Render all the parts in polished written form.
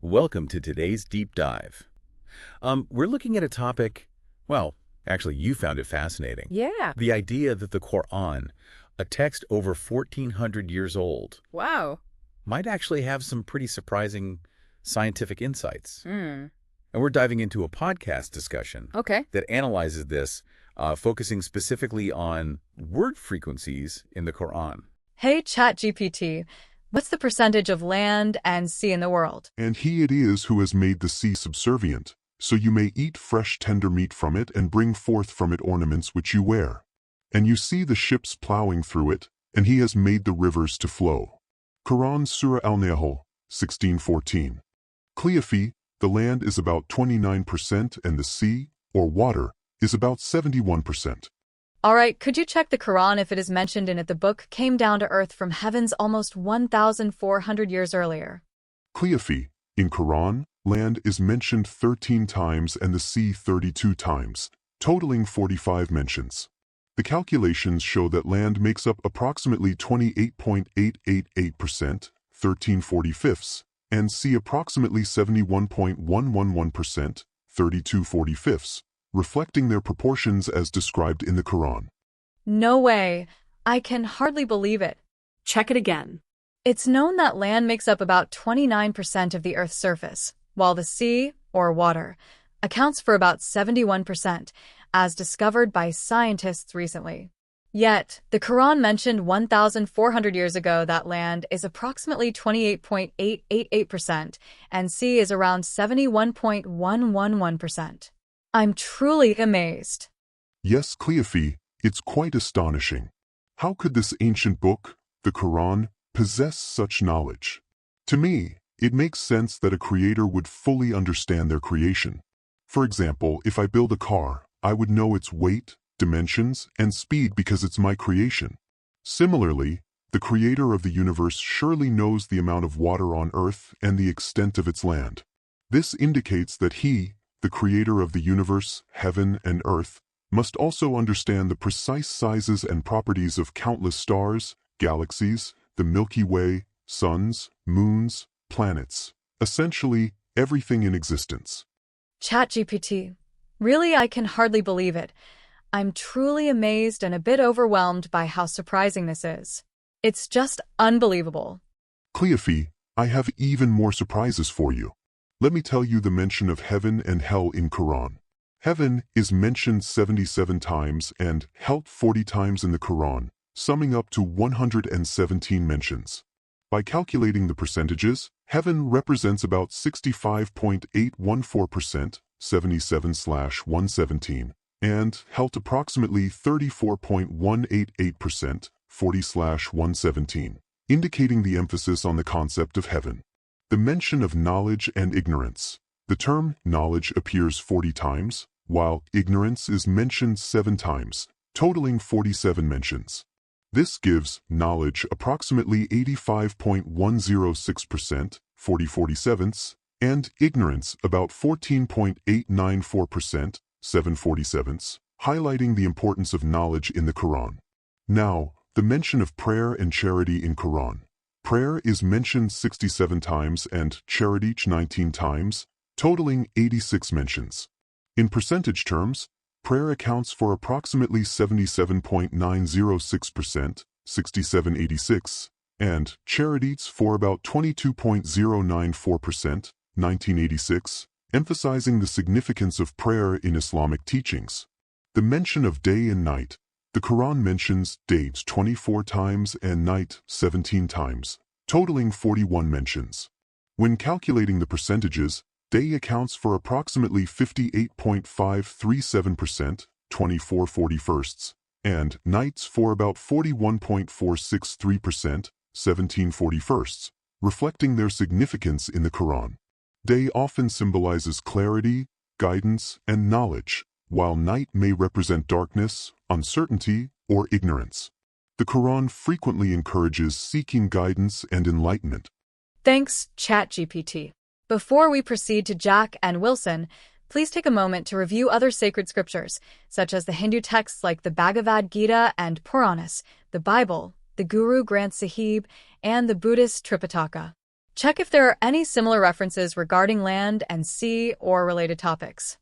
Welcome to today's deep dive. We're looking at a topic, well, actually you found it fascinating. Yeah. The idea that the Quran, a text over 1,400 years old, Wow. might actually have some pretty surprising scientific insights. Hmm. And we're diving into a podcast discussion Okay. that analyzes this, focusing specifically on word frequencies in the Quran. Hey, ChatGPT, what's the percentage of land and sea in the world? And he it is who has made the sea subservient, so you may eat fresh tender meat from it and bring forth from it ornaments which you wear. And you see the ships plowing through it, and he has made the rivers to flow. Quran Surah Al-Nahl, 16:14. Cleophy, the land is about 29% and the sea, or water, is about 71%. All right, could you check the Quran if it is mentioned in it the book came down to earth from heavens almost 1,400 years earlier? Cleophy, in Quran, land is mentioned 13 times and the sea 32 times, totaling 45 mentions. The calculations show that land makes up approximately 28.888%, 13/45, and sea approximately 71.111%, 32/45, reflecting their proportions as described in the Quran. No way. I can hardly believe it. Check it again. It's known that land makes up about 29% of the Earth's surface, while the sea, or water, accounts for about 71%, as discovered by scientists recently. Yet, the Quran mentioned 1,400 years ago that land is approximately 28.888% and sea is around 71.111%. I'm truly amazed. Yes, Cleophy, it's quite astonishing. How could this ancient book, the Quran, possess such knowledge? To me, it makes sense that a creator would fully understand their creation. For example, if I build a car, I would know its weight, dimensions, and speed because it's my creation. Similarly, the creator of the universe surely knows the amount of water on earth and the extent of its land. This indicates that he, the creator of the universe, heaven and earth, must also understand the precise sizes and properties of countless stars, galaxies, the Milky Way, suns, moons, planets, essentially everything in existence. ChatGPT. Really, I can hardly believe it. I'm truly amazed and a bit overwhelmed by how surprising this is. It's just unbelievable. Cleophy, I have even more surprises for you. Let me tell you the mention of heaven and hell in Quran. Heaven is mentioned 77 times and hell 40 times in the Quran, summing up to 117 mentions. By calculating the percentages, heaven represents about 65.814%, 77/117, and hell approximately 34.188%, 40/117, indicating the emphasis on the concept of heaven. The mention of knowledge and ignorance. The term knowledge appears 40 times, while ignorance is mentioned 7 times, totaling 47 mentions. This gives knowledge approximately 85.106%, 40/47, and ignorance about 14.894%, 7/47, highlighting the importance of knowledge in the Quran. Now, the mention of prayer and charity in Quran. Prayer is mentioned 67 times and charity 19 times, totaling 86 mentions. In percentage terms, prayer accounts for approximately 77.906%, 67/86, and charities for about 22.094%, 1986, emphasizing the significance of prayer in Islamic teachings. The mention of day and night. The Quran mentions day 24 times and night 17 times, totaling 41 mentions. When calculating the percentages, day accounts for approximately 58.537%, 24/41, and nights for about 41.463%, 17/41, reflecting their significance in the Quran. Day often symbolizes clarity, guidance, and knowledge, while night may represent darkness, uncertainty, or ignorance. The Quran frequently encourages seeking guidance and enlightenment. Thanks, ChatGPT. Before we proceed to Jack and Wilson, please take a moment to review other sacred scriptures, such as the Hindu texts like the Bhagavad Gita and Puranas, the Bible, the Guru Granth Sahib, and the Buddhist Tripitaka. Check if there are any similar references regarding land and sea or related topics.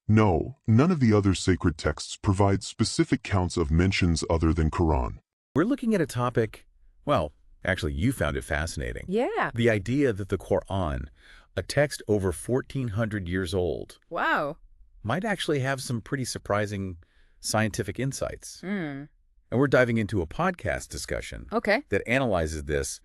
No, none of the other sacred texts provide specific counts of mentions other than Quran. We're looking at a topic, well, actually you found it fascinating. Yeah. The idea that the Quran, a text over 1,400 years old, Wow. might actually have some pretty surprising scientific insights. Mm. And we're diving into a podcast discussion Okay. that analyzes this,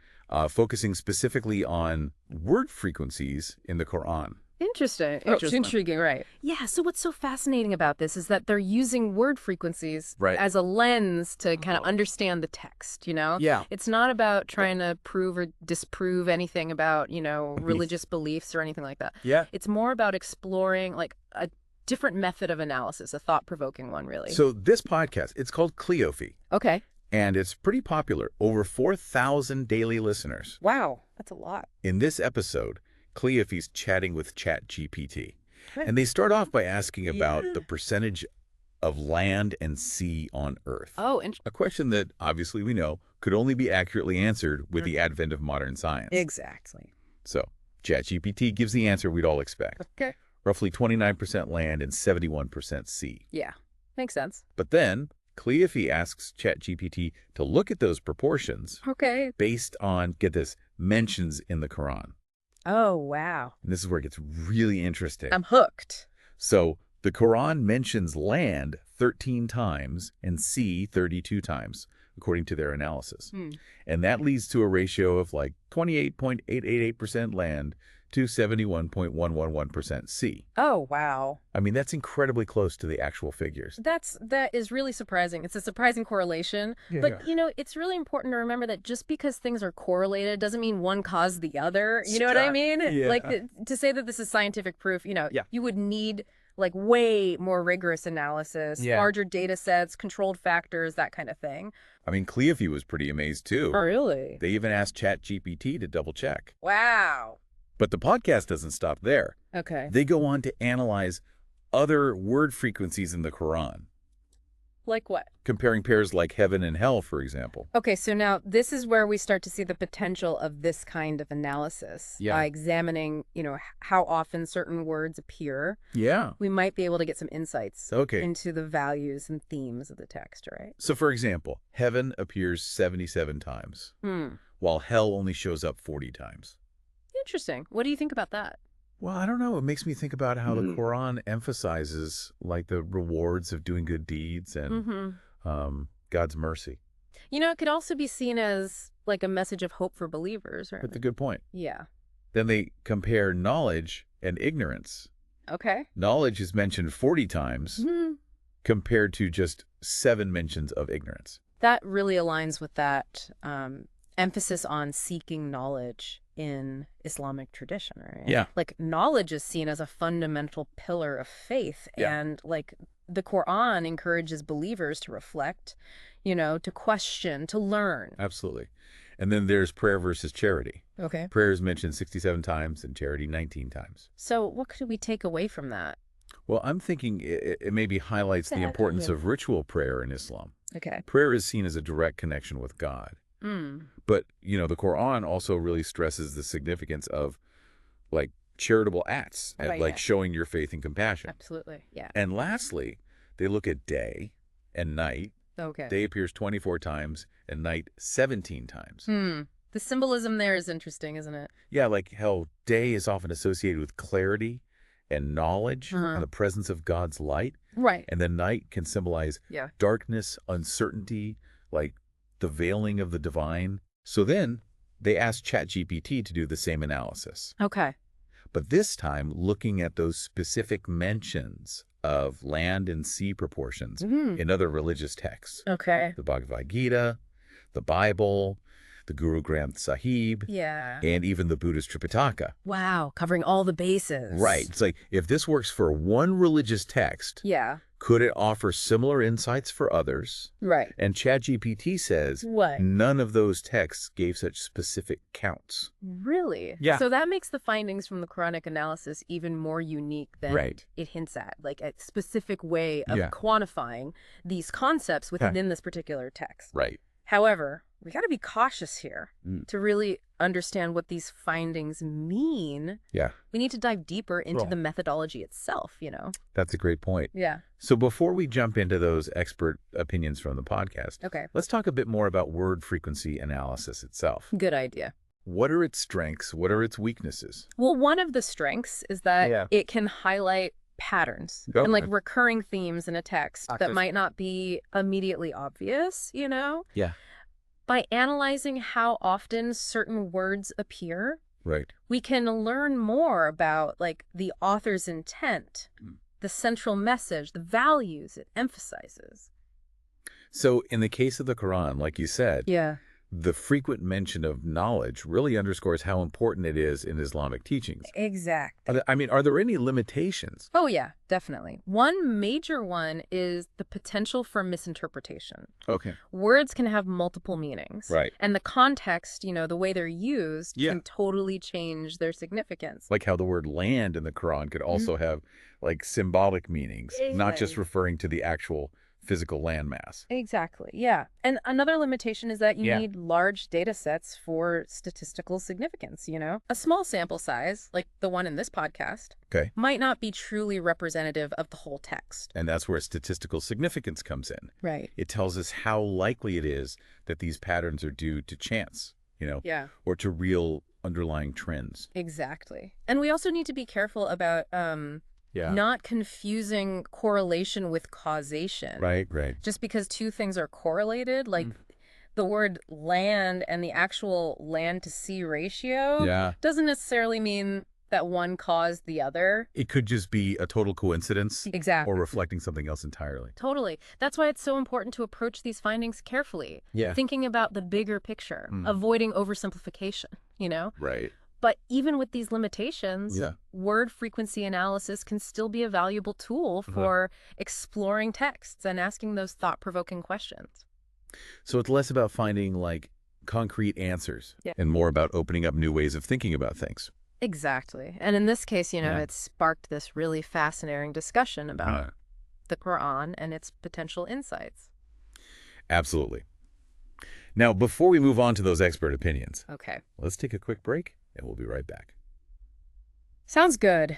focusing specifically on word frequencies in the Quran. Interesting. It's intriguing, right. Yeah, so what's so fascinating about this is that they're using word frequencies as a lens to kind of understand the text, you know? Yeah. It's not about trying to prove or disprove anything about, you know, religious beliefs or anything like that. Yeah. It's more about exploring, like, a different method of analysis, a thought-provoking one, really. So this podcast, it's called Cleophy, Okay. and it's pretty popular. Over 4,000 daily listeners. Wow, that's a lot. In this episode, Cleophy's chatting with ChatGPT. Okay. And they start off by asking about the percentage of land and sea on Earth. Oh, A question that, obviously we know, could only be accurately answered with the advent of modern science. exactly. So, ChatGPT gives the answer we'd all expect. Okay. Roughly 29% land and 71% sea. Yeah, makes sense. But then, Cleophy asks ChatGPT to look at those proportions Okay. based on, get this, mentions in the Quran. Oh, wow. And this is where it gets really interesting. I'm hooked. So the Quran mentions land 13 times and sea 32 times, according to their analysis. And that leads to a ratio of like 28.888% land to 71.111% sea. Oh, wow. I mean, that's incredibly close to the actual figures. That is really surprising. It's a surprising correlation. But, you know, it's really important to remember that just because things are correlated doesn't mean one caused the other. You know what I mean? Yeah. Like, to say that this is scientific proof, you know, you would need, like, way more rigorous analysis, larger data sets, controlled factors, that kind of thing. I mean, Cleophy was pretty amazed, too. Oh, really? They even asked ChatGPT to double check. Wow. But the podcast doesn't stop there. Okay. They go on to analyze other word frequencies in the Quran, Like what? comparing pairs like heaven and hell, for example. Okay, so now this is where we start to see the potential of this kind of analysis. Yeah. By examining, you know, how often certain words appear, Yeah. we might be able to get some insights Okay. into the values and themes of the text, right? So, for example, heaven appears 77 times, while hell only shows up 40 times. Interesting. What do you think about that? Well, I don't know. It makes me think about how the Quran emphasizes like the rewards of doing good deeds and God's mercy. You know, it could also be seen as like a message of hope for believers, right? That's a good point. Yeah. Then they compare knowledge and ignorance. Okay. Knowledge is mentioned 40 times compared to just 7 mentions of ignorance. That really aligns with that emphasis on seeking knowledge in Islamic tradition, right? Yeah. Like, knowledge is seen as a fundamental pillar of faith. Yeah. And, like, the Quran encourages believers to reflect, you know, to question, to learn. Absolutely. And then there's prayer versus charity. Okay. Prayer is mentioned 67 times and charity 19 times. So what could we take away from that? Well, I'm thinking it maybe highlights the importance of ritual prayer in Islam. Okay. Prayer is seen as a direct connection with God. But, you know, the Quran also really stresses the significance of, like, charitable acts, and, like, showing your faith and compassion. Absolutely. Yeah. And lastly, they look at day and night. Okay. Day appears 24 times and night 17 times. The symbolism there is interesting, isn't it? Yeah, like how day is often associated with clarity and knowledge and the presence of God's light. Right. And the night can symbolize darkness, uncertainty, like the veiling of the divine. So then they asked ChatGPT to do the same analysis. Okay. But this time, looking at those specific mentions of land and sea proportions in other religious texts. Okay. The Bhagavad Gita, the Bible, the Guru Granth Sahib, and even the Buddhist Tripitaka. Wow. Covering all the bases. Right. It's like, if this works for one religious text, could it offer similar insights for others? Right. And ChatGPT says none of those texts gave such specific counts. Really? Yeah. So that makes the findings from the Quranic analysis even more unique than it hints at, like a specific way of quantifying these concepts within this particular text. Right. However, we got to be cautious here to really understand what these findings mean. Yeah. We need to dive deeper into the methodology itself, you know? That's a great point. Yeah. So before we jump into those expert opinions from the podcast, let's talk a bit more about word frequency analysis itself. Good idea. What are its strengths? What are its weaknesses? Well, one of the strengths is that it can highlight patterns and like recurring themes in a text that might not be immediately obvious, you know? Yeah. By analyzing how often certain words appear, we can learn more about like the author's intent, the central message, the values it emphasizes. So in the case of the Quran, like you said, the frequent mention of knowledge really underscores how important it is in Islamic teachings. Exactly. I mean, are there any limitations? Oh, yeah, definitely. One major one is the potential for misinterpretation. Okay. Words can have multiple meanings. Right. And the context, you know, the way they're used can totally change their significance. Like how the word land in the Quran could also have like symbolic meanings, not just referring to the actual physical landmass. Exactly, yeah. And another limitation is that you need large data sets for statistical significance, you know? A small sample size, like the one in this podcast, might not be truly representative of the whole text. And that's where statistical significance comes in. Right. It tells us how likely it is that these patterns are due to chance, you know, or to real underlying trends. Exactly. And we also need to be careful about not confusing correlation with causation. Right. Just because two things are correlated, like the word land and the actual land to sea ratio doesn't necessarily mean that one caused the other. It could just be a total coincidence. Exactly. Or reflecting something else entirely. Totally. That's why it's so important to approach these findings carefully. Thinking about the bigger picture, avoiding oversimplification, you know? Right. But even with these limitations, word frequency analysis can still be a valuable tool for exploring texts and asking those thought-provoking questions. So it's less about finding like concrete answers and more about opening up new ways of thinking about things. Exactly. And in this case, you know, it sparked this really fascinating discussion about the Quran and its potential insights. Absolutely. Now, before we move on to those expert opinions, let's take a quick break. And we'll be right back. Sounds good.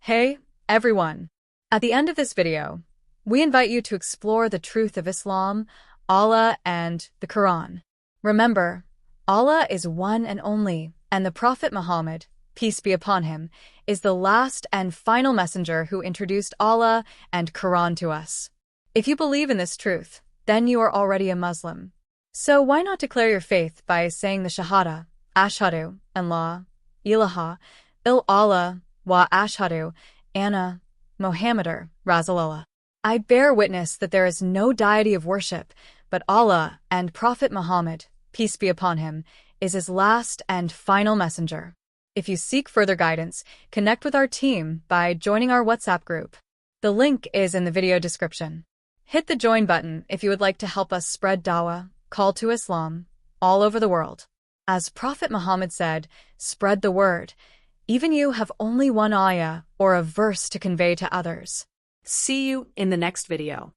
Hey, everyone. At the end of this video, we invite you to explore the truth of Islam, Allah, and the Quran. Remember, Allah is one and only, and the Prophet Muhammad, peace be upon him, is the last and final messenger who introduced Allah and Quran to us. If you believe in this truth, then you are already a Muslim. So why not declare your faith by saying the Shahada, Ashhadu an la ilaha illallah wa ashhadu anna Muhammadar Rasulullah. I bear witness that there is no deity of worship, but Allah, and Prophet Muhammad, peace be upon him, is his last and final messenger. If you seek further guidance, connect with our team by joining our WhatsApp group. The link is in the video description. Hit the join button if you would like to help us spread dawah, call to Islam, all over the world. As Prophet Muhammad said, spread the word. Even you have only one ayah or a verse to convey to others. See you in the next video.